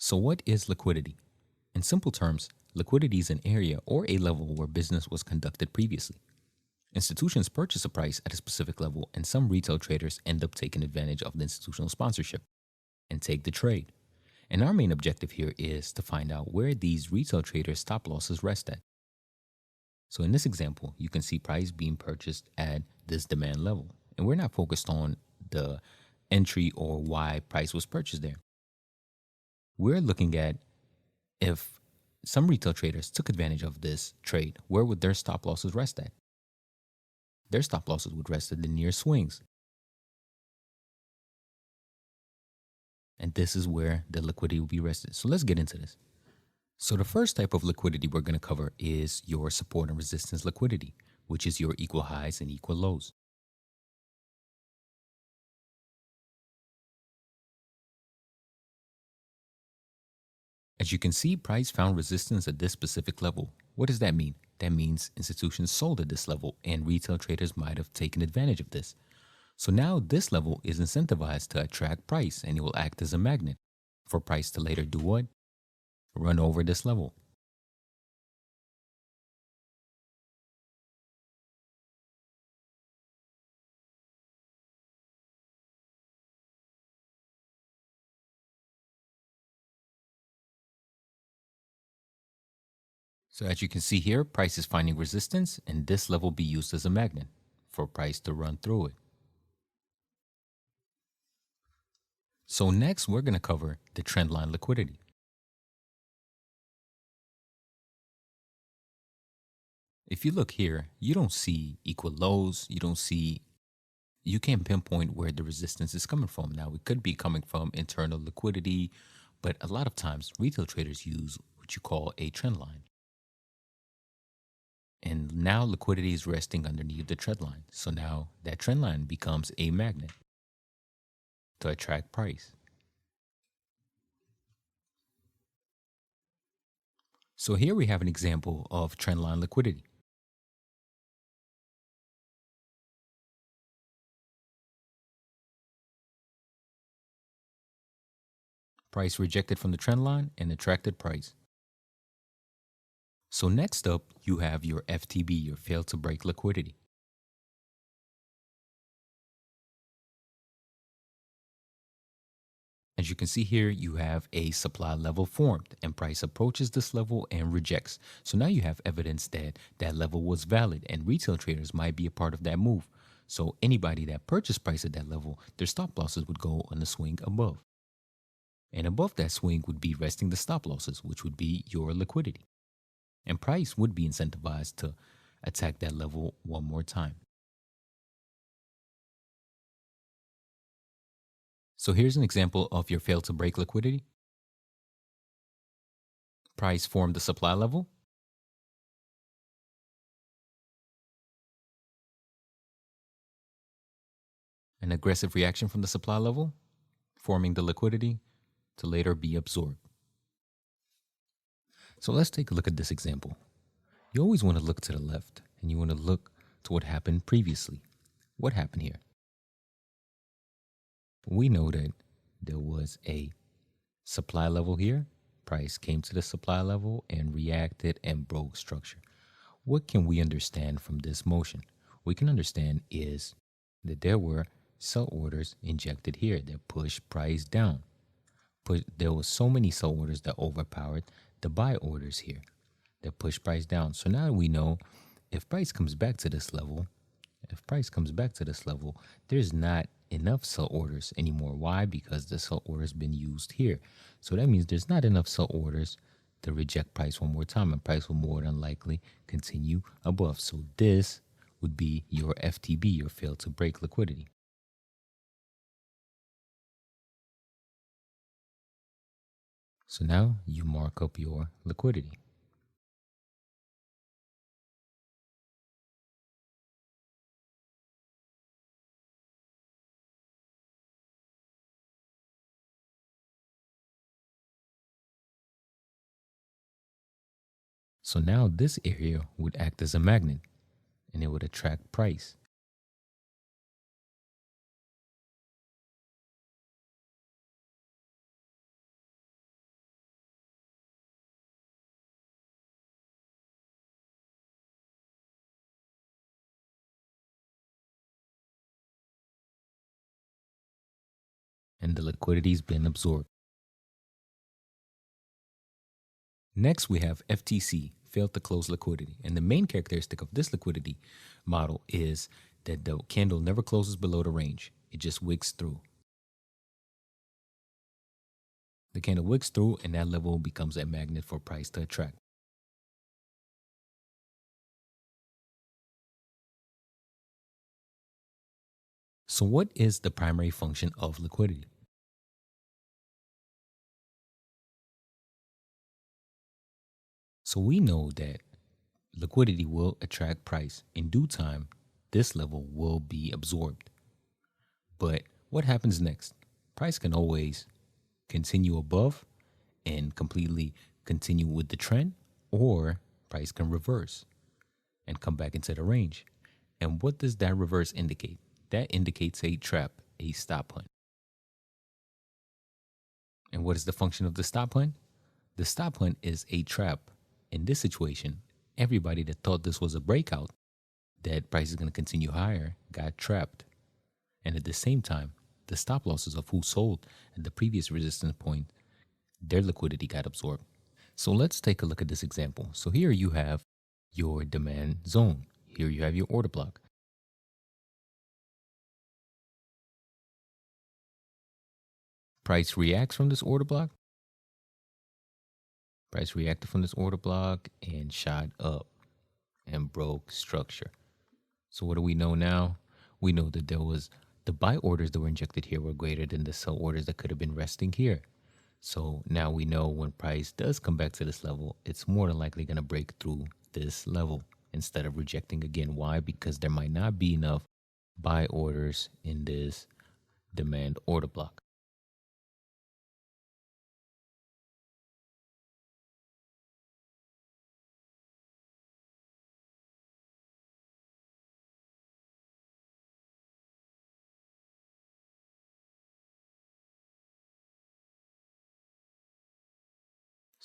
So what is liquidity? In simple terms, liquidity is an area or a level where business was conducted previously. Institutions purchase a price at a specific level, and some retail traders end up taking advantage of the institutional sponsorship and take the trade. And our main objective here is to find out where these retail traders' stop losses rest at. So in this example, you can see price being purchased at this demand level, and we're not focused on the entry or why price was purchased there. We're looking at if some retail traders took advantage of this trade, where would their stop losses rest at? Their stop losses would rest at the near swings. And this is where the liquidity will be rested. So let's get into this. So the first type of liquidity we're going to cover is your support and resistance liquidity, which is your equal highs and equal lows. As you can see, price found resistance at this specific level. What does that mean? That means institutions sold at this level and retail traders might have taken advantage of this. So now this level is incentivized to attract price, and it will act as a magnet for price to later do what? Run over this level. So as you can see here, price is finding resistance, and this level be used as a magnet for price to run through it. So next, we're going to cover the trend line liquidity. If you look here, you don't see equal lows. You can't pinpoint where the resistance is coming from. Now, it could be coming from internal liquidity, but a lot of times retail traders use what you call a trend line. And now liquidity is resting underneath the trend line. So now that trend line becomes a magnet to attract price. So here we have an example of trend line liquidity. Price rejected from the trend line and attracted price. So next up, you have your FTB, your failed to break liquidity. As you can see here, you have a supply level formed and price approaches this level and rejects. So now you have evidence that that level was valid and retail traders might be a part of that move. So anybody that purchased price at that level, their stop losses would go on the swing above. And above that swing would be resting the stop losses, which would be your liquidity. And price would be incentivized to attack that level one more time. So here's an example of your failed to break liquidity. Price formed the supply level. An aggressive reaction from the supply level, forming the liquidity to later be absorbed. So let's take a look at this example. You always want to look to the left and you want to look to what happened previously. What happened here? We know that there was a supply level here. Price came to the supply level and reacted and broke structure. What can we understand from this motion? We can understand is that there were sell orders injected here that pushed price down. There was so many sell orders that overpowered the buy orders here that pushed price down. So now we know if price comes back to this level, there's not enough sell orders anymore. Why? Because the sell order has been used here. So that means there's not enough sell orders to reject price one more time, and price will more than likely continue above. So this would be your FTB, your failed to break liquidity. So now you mark up your liquidity. So now this area would act as a magnet and it would attract price. and the liquidity's been absorbed. Next, we have FTC, failed to close liquidity. And the main characteristic of this liquidity model is that the candle never closes below the range. It just wicks through. The candle wicks through, and that level becomes a magnet for price to attract. So what is the primary function of liquidity? So we know that liquidity will attract price. In due time, this level will be absorbed. But what happens next? Price can always continue above and completely continue with the trend, or price can reverse and come back into the range. And what does that reverse indicate? That indicates a trap, a stop hunt. And what is the function of the stop hunt? The stop hunt is a trap. In this situation, everybody that thought this was a breakout, that price is going to continue higher, got trapped. And at the same time, the stop losses of who sold at the previous resistance point, their liquidity got absorbed. So let's take a look at this example. So here you have your demand zone. Here you have your order block. Price reacts from this order block. Price reacted from this order block and shot up and broke structure. So what do we know now? We know that there was the buy orders that were injected here were greater than the sell orders that could have been resting here. So now we know when price does come back to this level, it's more than likely going to break through this level instead of rejecting again. Why? Because there might not be enough buy orders in this demand order block.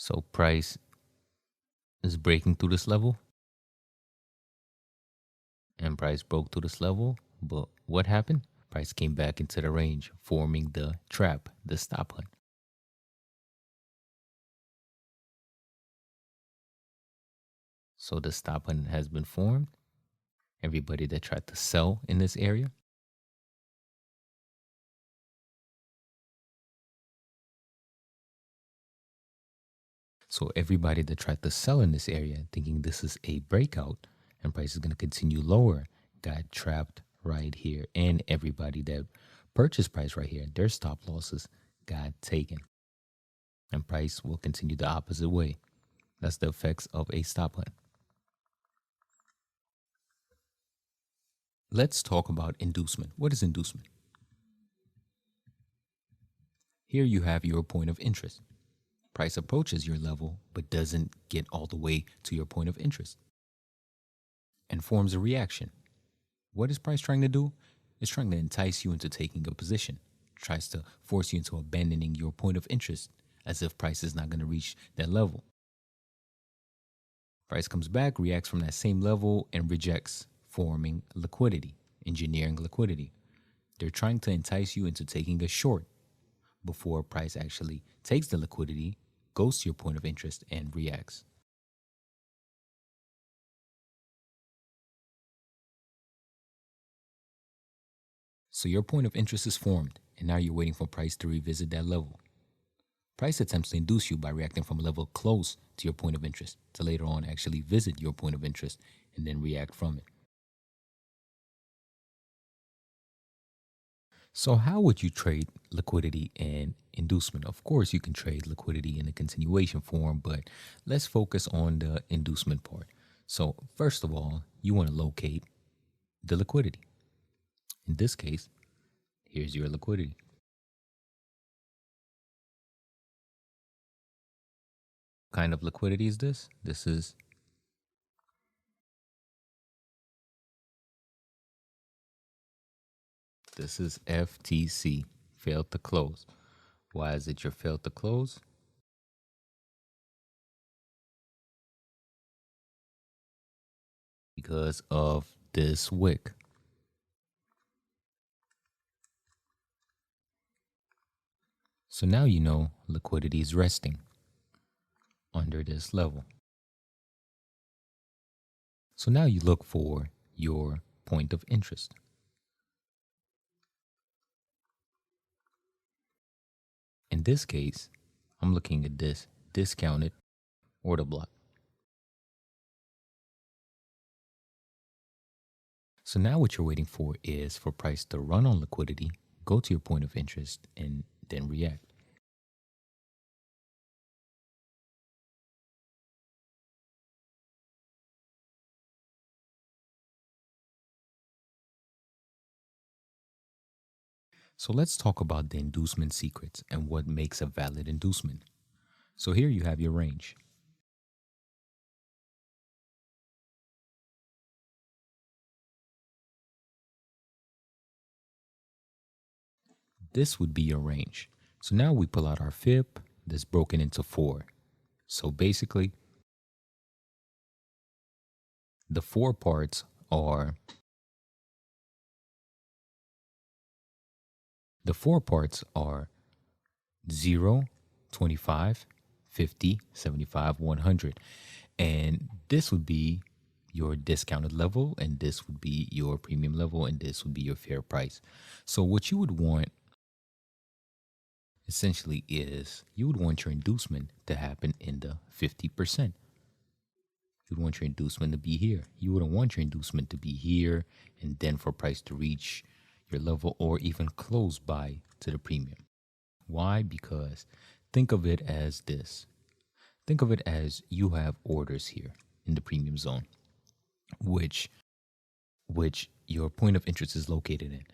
So price is breaking through this level, and price broke through this level. But what happened? Price came back into the range, forming the trap, the stop hunt. So the stop hunt has been formed. Everybody that tried to sell in this area, so everybody that tried to sell in this area, thinking this is a breakout and price is going to continue lower, got trapped right here. And everybody that purchased price right here, their stop losses got taken. And price will continue the opposite way. That's the effects of a stop hunt. Let's talk about inducement. What is inducement? Here you have your point of interest. Price approaches your level, but doesn't get all the way to your point of interest and forms a reaction. What is price trying to do? It's trying to entice you into taking a position, tries to force you into abandoning your point of interest as if price is not going to reach that level. Price comes back, reacts from that same level, and rejects, forming liquidity, engineering liquidity. They're trying to entice you into taking a short before price actually takes the liquidity, goes to your point of interest, and reacts. So your point of interest is formed, and now you're waiting for price to revisit that level. Price attempts to induce you by reacting from a level close to your point of interest to later on actually visit your point of interest and then react from it. So how would you trade liquidity and inducement? Of course, you can trade liquidity in a continuation form, but let's focus on the inducement part. So first of all, you want to locate the liquidity. In this case, here's your liquidity. What kind of liquidity is this? This is FTC, failed to close. Why is it your failed to close? Because of this wick. So now you know liquidity is resting under this level. So now you look for your point of interest. In this case, I'm looking at this discounted order block. So now what you're waiting for is for price to run on liquidity, go to your point of interest, and then react. So let's talk about the inducement secrets and what makes a valid inducement. So here you have your range. This would be your range. So now we pull out our fib that's broken into 4. So basically, the 4 parts are 0, 25, 50, 75, 100. And this would be your discounted level, and this would be your premium level, and this would be your fair price. So what you would want essentially is you would want your inducement to happen in the 50%. You'd want your inducement to be here. You wouldn't want your inducement to be here and then for price to reach your level or even close by to the premium. Why? Because think of it as this. Think of it as you have orders here in the premium zone, which your point of interest is located in.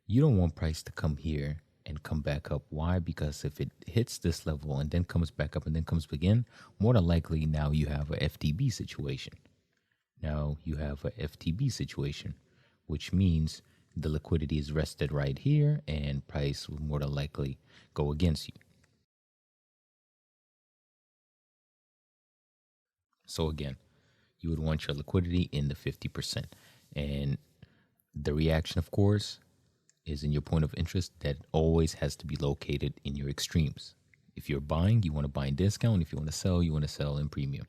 You don't want price to come here and come back up. Why? Because if it hits this level and then comes back up and then comes back in, more than likely now you have a FTB situation. Which means the liquidity is rested right here and price will more than likely go against you. So again, you would want your liquidity in the 50%. And the reaction, of course, is in your point of interest that always has to be located in your extremes. If you're buying, you want to buy in discount. If you want to sell, you want to sell in premium.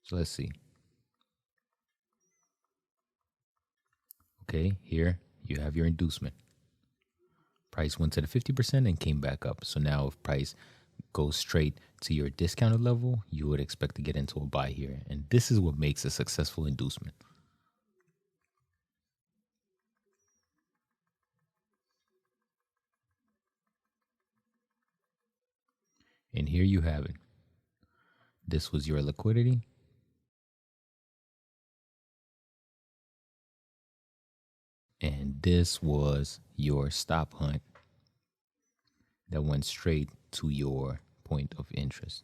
So let's see. Okay, here you have your inducement. Price went to the 50% and came back up. So now if price goes straight to your discounted level, you would expect to get into a buy here. And this is what makes a successful inducement. And here you have it. This was your liquidity. And this was your stop hunt that went straight to your point of interest.